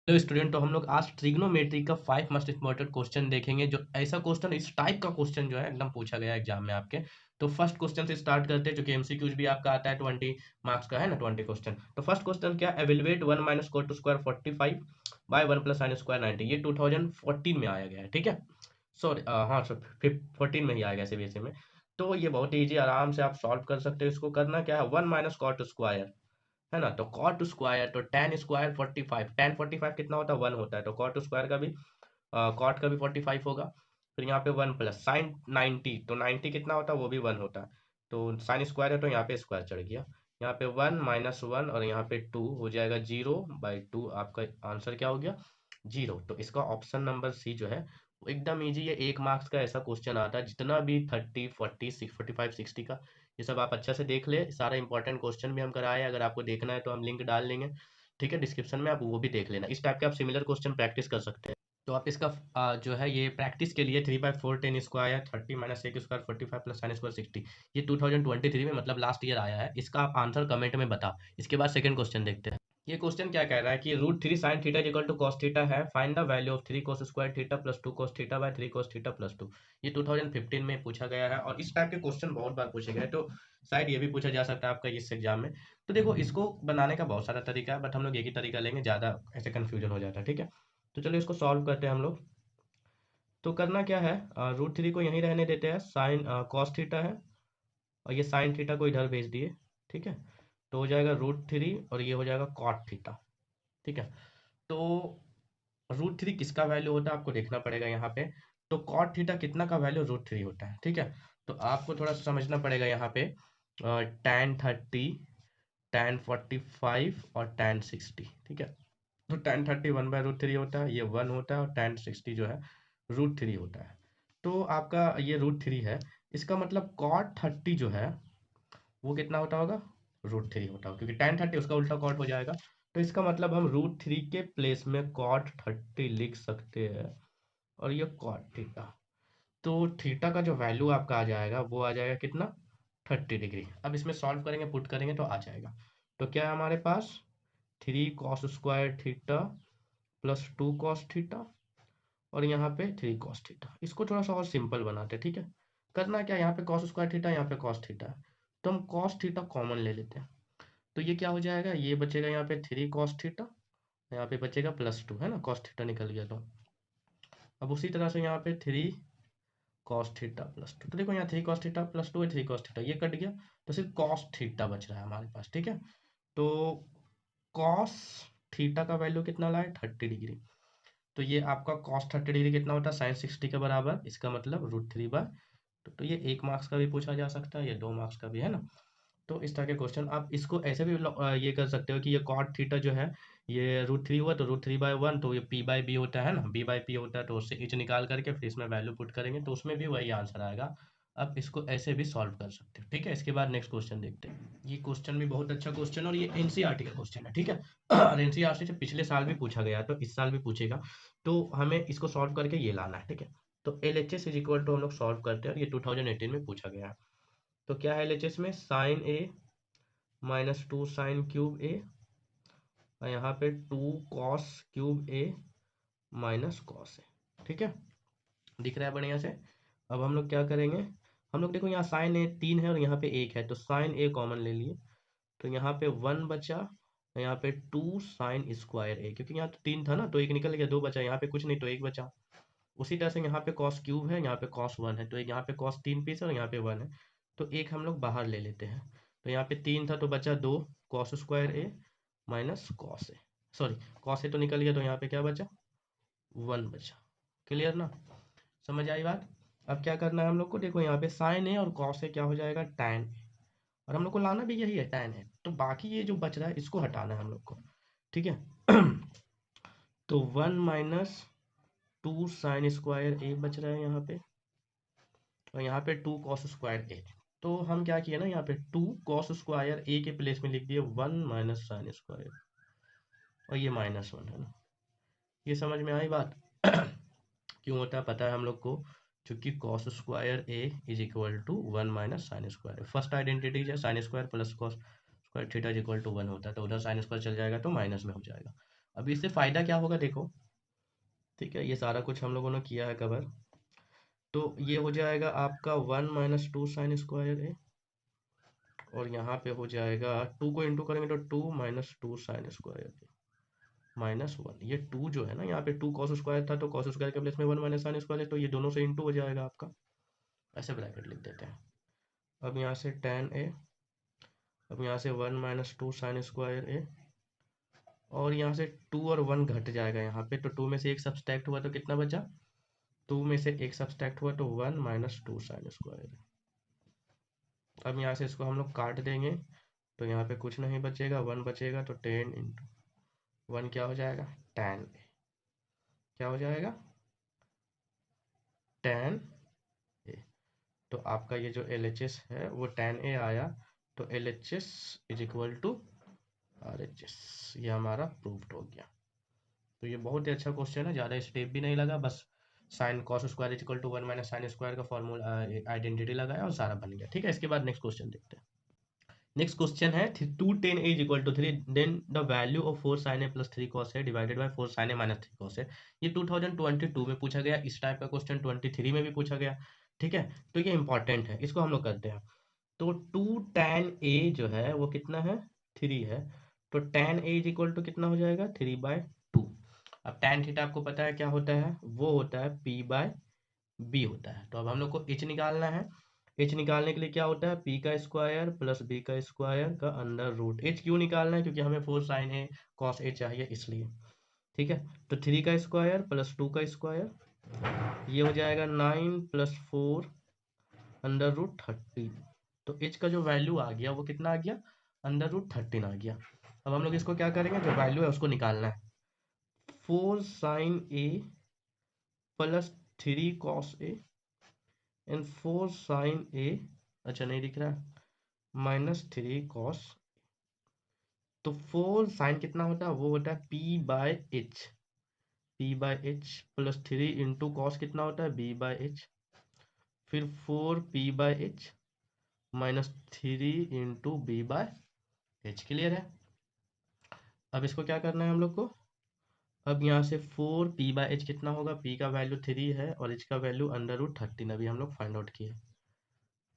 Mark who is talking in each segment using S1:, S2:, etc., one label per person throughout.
S1: Hello student, तो हम लोग आज ट्रिग्नोमेट्री का 5 मोस्ट इंपॉर्टेंट क्वेश्चन देखेंगे। जो ऐसा क्वेश्चन, इस टाइप का क्वेश्चन जो है एकदम पूछा गया एग्जाम में आपके। तो फर्स्ट क्वेश्चन से स्टार्ट करते हैं, जो कि एमसीक्यूज भी आपका आता है 20 मार्क्स का है ना, 20 क्वेश्चन। तो फर्स्ट क्वेश्चन क्या, evaluate 1 minus cot square 45 by 1 plus sine square 90। ये 2014 में आया गया है, ठीक है। सॉरी, हाँ सर, 14 में ही आया गया सीबीएसई में। तो ये बहुत ईजी, आराम से आप सॉल्व कर सकते हो। इसको करना क्या है, 1 माइनस कॉट स्क्वायर है ना, तो कॉट स्क्वायर, तो टेन स्क्वायर 45, टेन 45 कितना होता है, 1 होता है, तो कॉट स्क्वायर का भी कॉट का भी 45 होगा। फिर यहाँ पे 1 प्लस साइन 90, तो 90 कितना होता है, वो भी 1 होता है। तो साइन स्क्वायर है तो यहाँ पे स्क्वायर चढ़ गया। यहाँ पे 1 माइनस 1 और यहाँ पे 2 हो जाएगा 0/2। आपका आंसर क्या हो गया, 0। तो इसका ऑप्शन नंबर सी जो है वो एकदम इजी। ये 1 मार्क्स का ऐसा क्वेश्चन आता है, जितना भी 30, 40, 45, 60 का, ये सब आप अच्छा से देख ले। सारा इंपॉर्टेंट क्वेश्चन भी हम कराए हैं, अगर आपको देखना है तो हम लिंक डाल देंगे, ठीक है, डिस्क्रिप्शन में, आप वो भी देख लेना। इस टाइप के आप सिमिलर क्वेश्चन प्रैक्टिस कर सकते हैं। तो आप इसका जो है ये प्रैक्टिस के लिए 3/4 10 स्क्वायर 30 माइनस एक स्क्वायर 45 प्लस साइन स्क्वायर 60, ये 2023 में मतलब लास्ट ईयर आया है। इसका आप आंसर कमेंट में बता। इसके बाद सेकंड क्वेश्चन देखते हैं। ये क्वेश्चन क्या कह रहा है कि √3 sin theta equal to cos theta है, find the value of 3 cos square theta plus 2 cos theta by 3 cos theta plus 2। ये 2015 में पूछा गया है, और इस टाइप के क्वेश्चन बहुत बार पूछे गए, तो शायद ये भी पूछा जा सकता है आपका इस एग्जाम में। तो देखो, इसको बनाने का बहुत सारा तरीका है, बट हम लोग एक ही तरीका लेंगे, ज़्यादा ऐसे कन्फ्यूजन हो जाता है, ठीक है। तो चलो इसको सॉल्व करते हैं हम लोग। तो करना क्या है, √3 को यहीं रहने देते हैं, साइन कॉस थीटा है, और ये साइन थीटा को इधर भेज दिए, ठीक है। तो हो जाएगा √3 और ये हो जाएगा कॉट थीटा, ठीक है। तो √3 किसका वैल्यू होता है आपको देखना पड़ेगा यहाँ पे। तो कॉट थीटा कितना का वैल्यू, √3 होता है, ठीक है। तो आपको थोड़ा सा समझना पड़ेगा यहाँ पे, tan 30, tan 45 और tan 60, ठीक है। तो tan 30 1/√3 होता है, ये 1 होता है, और tan 60 जो है √3 होता है। तो आपका ये √3 है, इसका मतलब कॉट 30 जो है वो कितना होता होगा, √3 होता होगा, क्योंकि tan 30 उसका उल्टा कॉट हो जाएगा। तो इसका मतलब हम √3 के प्लेस में कॉट 30 लिख सकते हैं, और ये कॉट थीटा। तो थीटा का जो वैल्यू आपका आ जाएगा वो आ जाएगा कितना, 30 डिग्री। अब इसमें सॉल्व करेंगे, पुट करेंगे तो आ जाएगा। तो क्या है हमारे पास, 3 cos square theta plus 2 cos theta, और यहाँ पे 3 cos थीटा। इसको थोड़ा सा और सिंपल बनाते हैं, ठीक है। करना क्या, यहाँ पे कॉस स्क्वायर थीटा, यहाँ पे कॉस थीटा है, तो हम कॉस थीटा कॉमन ले लेते हैं। तो ये क्या हो जाएगा, ये बचेगा यहाँ पे 3 cos थीटा, यहाँ पे बचेगा +2, है ना, कॉस थीटा निकल गया। तो अब उसी तरह से यहाँ पे 3 cos थीटा +2, तो देखो यहाँ 3 cos थीटा +2 है, 3 cos थीटा ये कट गया, तो सिर्फ कॉस थीटा बच रहा है हमारे पास, ठीक है। तो कॉस थीटा का वैल्यू कितना लाए, 30 डिग्री। तो ये आपका कॉस 30 डिग्री कितना होता है, साइन 60 के बराबर, इसका मतलब √3/। तो ये 1 मार्क्स का भी पूछा जा सकता है, ये 2 मार्क्स का भी, है ना। तो इस तरह के क्वेश्चन आप इसको ऐसे भी ये कर सकते हो कि ये कॉट थीटा जो है ये √3 हुआ, तो √3/1, तो ये p/b होता है ना, b/p होता है, तो उससे इच निकाल करके फिर इसमें वैल्यू पुट करेंगे तो उसमें भी वही आंसर आएगा। अब इसको ऐसे भी सॉल्व कर सकते हो, ठीक है। इसके बाद नेक्स्ट क्वेश्चन देखते हैं। ये क्वेश्चन भी बहुत अच्छा क्वेश्चन, और ये एनसीईआरटी का क्वेश्चन है, ठीक है। और एनसीईआरटी से पिछले साल भी पूछा गया है, तो इस साल भी पूछेगा। तो हमें इसको सॉल्व करके ये लाना है, ठीक है। तो LHS इज इक्वल टू हम लोग सॉल्व करते हैं, और ये 2018 में पूछा गया है। तो क्या है LHS में, साइन ए -2 साइन क्यूब ए, और यहाँ पे 2 cos cube A minus cos A, ठीक है। दिख रहा है बढ़िया से। अब हम लोग क्या करेंगे, हम लोग देखो यहाँ साइन ए 3 है और यहाँ पे 1 है, तो साइन ए कॉमन ले लिए, तो यहाँ पे 1 बचा, और यहाँ पे 2 साइन स्क्वायर ए, क्योंकि यहाँ तो 3 था ना, तो 1 निकल गया, 2 बचा, यहाँ पे कुछ नहीं तो 1 बचा। उसी तरह से यहाँ पे कॉस क्यूब है, यहाँ पे कॉस 1 है, तो यहाँ पे कॉस 3 पीस है और यहाँ पे 1 है, तो एक हम लोग बाहर ले लेते हैं। तो यहाँ पे 3 था तो बचा 2 cos square A minus cos A, sorry cos A तो निकल गया, तो यहाँ पे क्या बचा, 1 बचा। क्लियर ना, समझ आई बात। अब क्या करना है हम लोग को, देखो यहाँ पे साइन ए और कॉस ए क्या हो जाएगा, टैन ए, और हम लोग को लाना भी यही है, टैन ए। तो बाकी ये जो बच रहा है इसको हटाना है हम लोग को, ठीक है। तो 1 माइनस 2 साइन स्क्वायर ए बच रहा है यहाँ पे, और यहाँ पे 2 कॉस स्क्वायर ए। तो हम क्या किए ना, यहाँ पे 2 कॉस स्क्वायर ए के प्लेस में लिख दिए 1 माइनस साइन स्क्वायर, और ये -1 है ना। ये समझ में आई बात। क्यों होता है पता है हम लोग को, क्योंकि cos square A is equal to 1 minus sine square. First identity है sine square plus cos square theta is equal to 1 होता है, तो उधर साइन स्क्वायर चल जाएगा तो माइनस में हो जाएगा। अभी इससे फायदा क्या होगा देखो, ठीक है, ये सारा कुछ हम लोगों ने किया है कवर। तो ये हो जाएगा आपका 1 - 2 sin² ए, और यहाँ पे हो जाएगा 2 को इंटू करेंगे तो 2 - 2 sin² ए -1। ये 2 जो है ना, यहाँ पे 2 cos स्क्वायर था, तो cos स्क्वायर के प्लेस में 1 - sin² है, तो ये दोनों से इंटू हो जाएगा आपका, ऐसे ब्रैकेट लिख देते हैं। अब यहाँ से tan a, अब यहाँ से 1 - 2 sin² ए, और यहाँ से 2 और 1 घट जाएगा यहाँ पे, तो 2 में से एक सब्सट्रैक्ट हुआ तो कितना बचा, 2 में से एक सब्सट्रैक्ट हुआ तो 1 - 2 sin²। अब यहाँ से इसको हम लोग काट देंगे, तो यहाँ पे कुछ नहीं बचेगा, 1 बचेगा, तो 10 इंटू 1 क्या हो जाएगा, tan a, क्या हो जाएगा, tan a। तो आपका ये जो LHS है वो tan a आया, तो LHS is equal to RHS, ये हमारा प्रूव्ड हो गया। तो ये बहुत ही अच्छा क्वेश्चन है, ज़्यादा स्टेप भी नहीं लगा, बस sine cos square is equal to 1 - sin² का फॉर्मूला आइडेंटिटी लगाया और सारा बन गया। ठीक है, इसके बाद नेक्स्ट क्वेश्चन देखते हैं। नेक्स्ट क्वेश्चन है 2tan a is equal to 3, then the value of 4 sin a + 3 cos a divided by 4 sin a - 3 cos a। ये 2022 में पूछा गया, इस टाइप का क्वेश्चन 23 में भी पूछा गया। ठीक है, तो ये इंपॉर्टेंट है, इसको हम लोग करते हैं। तो 2tan a जो है वो कितना है, 3 है, तो tan a is equal to कितना हो जाएगा, 3/2। अब tan थीटा आपको पता है क्या होता है, वो होता है p/b होता है। तो अब हम लोग को h निकालना है। h निकालने के लिए क्या होता है, p का स्क्वायर प्लस b का स्क्वायर का अंडर रूट। h क्यों निकालना है, क्योंकि हमें 4 sin a cos a चाहिए इसलिए। ठीक है, तो 3 का स्क्वायर प्लस 2 का स्क्वायर, ये हो जाएगा 9 + 4 अंडर रूट 13। तो h का जो वैल्यू आ गया वो कितना आ गया, अंडर रूट 13 आ गया। अब हम लोग इसको क्या करेंगे, जो वैल्यू है उसको निकालना है। 4 sin a plus 3 cos a and 4 sin a, अच्छा नहीं दिख रहा, -3 cos। तो 4 sin कितना होता है, वो होता है p/h, p/h plus 3 into cos कितना होता है, b/h, फिर 4p/h -3 इंटू b/h। क्लियर है। अब इसको क्या करना है हम लोग को, अब यहाँ से 4p/h कितना होगा, p का वैल्यू 3 है और h का वैल्यू अंडर रूट 13 अभी हम लोग फाइंड आउट किए।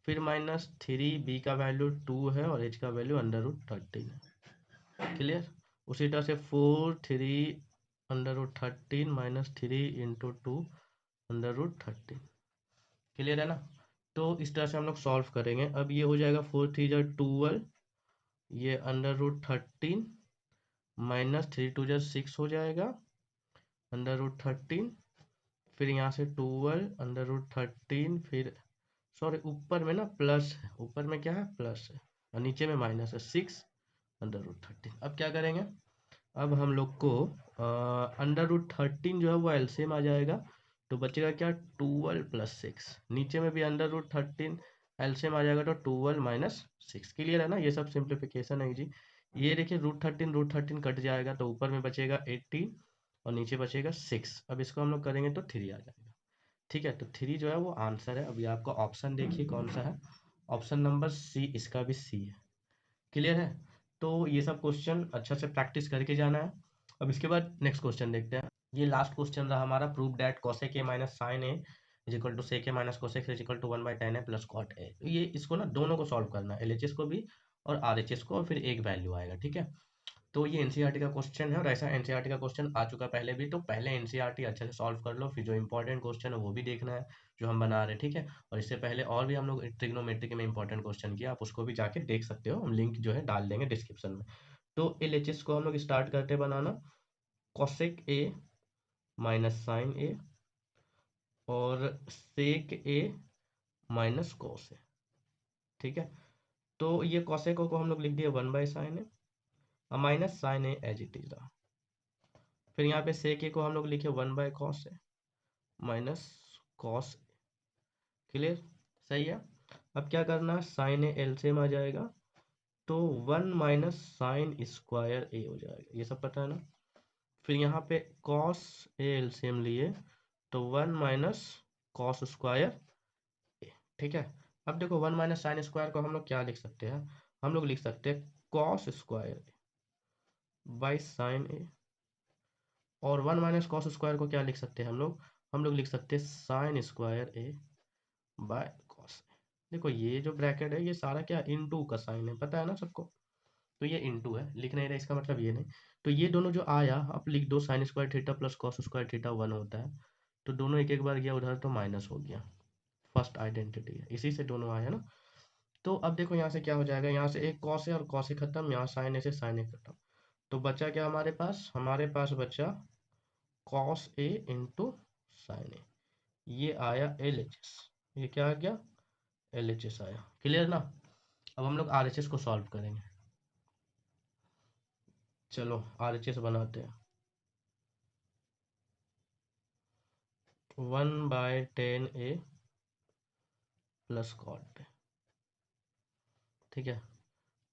S1: फिर -3, b का वैल्यू 2 है और h का वैल्यू अंडर रूट 13 है। क्लियर। उसी तरह से 4 3 under root 13 -3 into 2 under root 13। Clear है ना। तो इस तरह से हम लोग सॉल्व करेंगे। अब ये हो जाएगा 4 3 जा 12, ये अंडर रूट 13 -3 2 जा 6 हो जाएगा अंडर रूट 13। फिर यहाँ से 12 अंडर रूट 13, फिर सॉरी ऊपर में ना प्लस है, ऊपर में क्या है, प्लस है, और नीचे में माइनस है, 6 अंडर रूट 13। अब क्या करेंगे, अब हम लोग को अंडर रूट 13 जो है वो एलसीएम आ जाएगा, तो बचेगा क्या, 12 + 6। नीचे में भी अंडर रूट 13 एलसीएम आ जाएगा, तो 12 - 6। क्लियर है ना, ये सब सिंप्लीफिकेशन है जी। ये देखिए रूट 13 कट जाएगा, तो ऊपर में बचेगा 18 और नीचे बचेगा 6। अब इसको हम लोग करेंगे तो 3 आ जाएगा। ठीक है, तो 3 जो है वो आंसर है। अभी आपका ऑप्शन देखिए कौन सा है, ऑप्शन नंबर सी, इसका भी सी है। क्लियर है। तो ये सब क्वेश्चन अच्छा से प्रैक्टिस करके जाना है। अब इसके बाद नेक्स्ट क्वेश्चन देखते हैं। ये लास्ट क्वेश्चन रहा हमारा, prove that cosec a - sin a is equal to sec a - cosec is equal to 1/tan a plus cot a। तो ये इसको ना दोनों को सॉल्व करना है, LHS को भी और RHS को, और फिर एक वैल्यू आएगा। ठीक है, तो ये एनसीईआरटी का क्वेश्चन है, और ऐसा एनसीईआरटी का क्वेश्चन आ चुका पहले भी, तो पहले एनसीईआरटी अच्छे से सॉल्व कर लो, फिर जो इंपॉर्टेंट क्वेश्चन है वो भी देखना है जो हम बना रहे हैं। ठीक है, और इससे पहले और भी हम लोग ट्रिग्नोमेट्री में इंपॉर्टेंट क्वेश्चन किया, आप उसको भी जाके देख सकते हो, हम लिंक जो है डाल देंगे डिस्क्रिप्शन में। तो LHS को हम लोग स्टार्ट करते बनाना, cosec a sin a और sec a cos a। ठीक है, तो ये cosec को हम लोग लिख दिए 1/sin a, minus sine A as it is रहा। फिर यहाँ पे sec a को हम लोग लिखे 1/cos a minus cos। Clear, सही है। अब क्या करना है, साइन ए एलसीएम आ जाएगा, तो 1 - sin² a हो जाएगा, ये सब पता है ना। फिर यहाँ पे cos a एलसीएम लिए, तो 1 - cos² a। ठीक है, अब देखो 1 - sin² को हम लोग क्या लिख सकते हैं, हम लोग लिख सकते हैं cos² a by sin a और 1 माइनस कॉस स्क्वायर को क्या लिख सकते हैं हम लोग लिख सकते हैं sine square A by cos. देखो ये जो ब्रैकेट है ये सारा क्या इनटू का साइन है, पता है ना सबको। तो ये इनटू है, लिख नहीं रहे इसका मतलब ये नहीं। तो ये दोनों जो आया आप लिख दो, sine square theta plus cos square theta 1 होता है। तो दोनों एक एक बार गया उधर तो माइनस हो गया। फर्स्ट आइडेंटिटी है, इसी से दोनों आया ना। तो अब देखो यहाँ से क्या हो जाएगा, यहाँ से एक कॉस है और कॉस है खत्म, यहाँ साइन है से साइन है खत्म। तो बचा क्या हमारे पास बचा कॉस ए इंटू साइन ए। ये आया एल एच एस। ये क्या आ गया, एल एच एस आया। क्लियर ना। अब हम लोग आर एच एस को सॉल्व करेंगे। चलो आर एच एस बनाते हैं। 1/10 ए प्लस कॉट। ठीक है।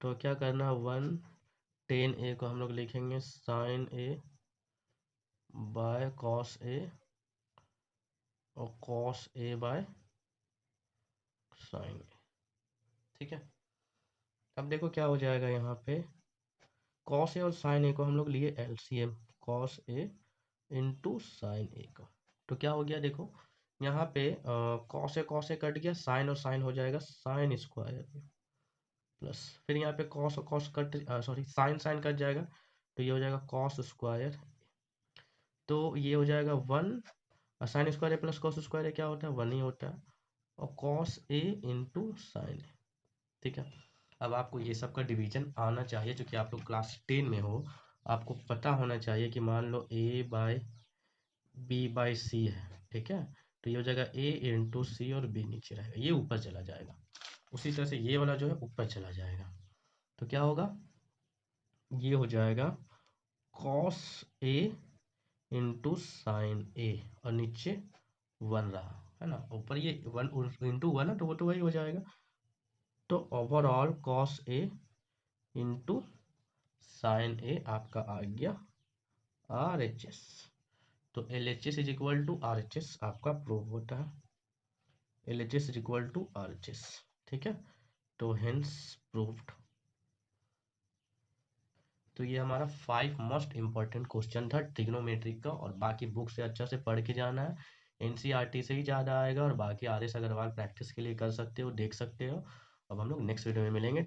S1: तो क्या करना, 1/10 ए को हम लोग लिखेंगे sign A by cos A और कॉस ए बाय साइन ए। ठीक है। अब देखो क्या हो जाएगा यहाँ पे, कॉस ए और साइन ए को हम लोग लिए LCM, cos A into sine ए का। तो क्या हो गया देखो, यहाँ पे कॉस ए कट गया, साइन और साइन हो जाएगा साइन स्क्वायर प्लस, फिर यहाँ पे कॉस और cos cut, sorry sine sine cut जाएगा, तो ये हो जाएगा कॉस स्क्वायर। तो ये हो जाएगा 1, साइन स्क्वायर ए प्लस कॉस स्क्वायर ए क्या होता है, 1 ही होता है, और कॉस ए इंटू साइन ए। ठीक है। अब आपको ये सब का डिवीजन आना चाहिए, क्योंकि आप लोग क्लास 10 में हो, आपको पता होना चाहिए कि मान लो ए बाय बी बाई सी है। ठीक है। तो ये हो जाएगा ए इंटू सी और बी नीचे रहेगा, ये ऊपर चला जाएगा। उसी तरह से ये वाला जो है ऊपर चला जाएगा। तो क्या होगा, ये हो जाएगा कॉस ए इंटू साइन ए और नीचे 1 रहा है ना, ऊपर ये 1 इंटू 1 है तो वो तो वही हो जाएगा। तो overall cos A into sine A आपका आ गया आर एच एस। तो L H S is equal to R H S आपका प्रूव होता है, L H S is equal to R H S. ठीक है। तो हेंस प्रूव्ड। तो ये हमारा 5 मोस्ट इंपॉर्टेंट क्वेश्चन था ट्रिग्नोमेट्रिक का, और बाकी बुक से अच्छा से पढ़ के जाना है। एनसीईआरटी से ही ज़्यादा आएगा, और बाकी आर एस अग्रवाल प्रैक्टिस के लिए कर सकते हो, देख सकते हो। अब हम लोग नेक्स्ट वीडियो में मिलेंगे।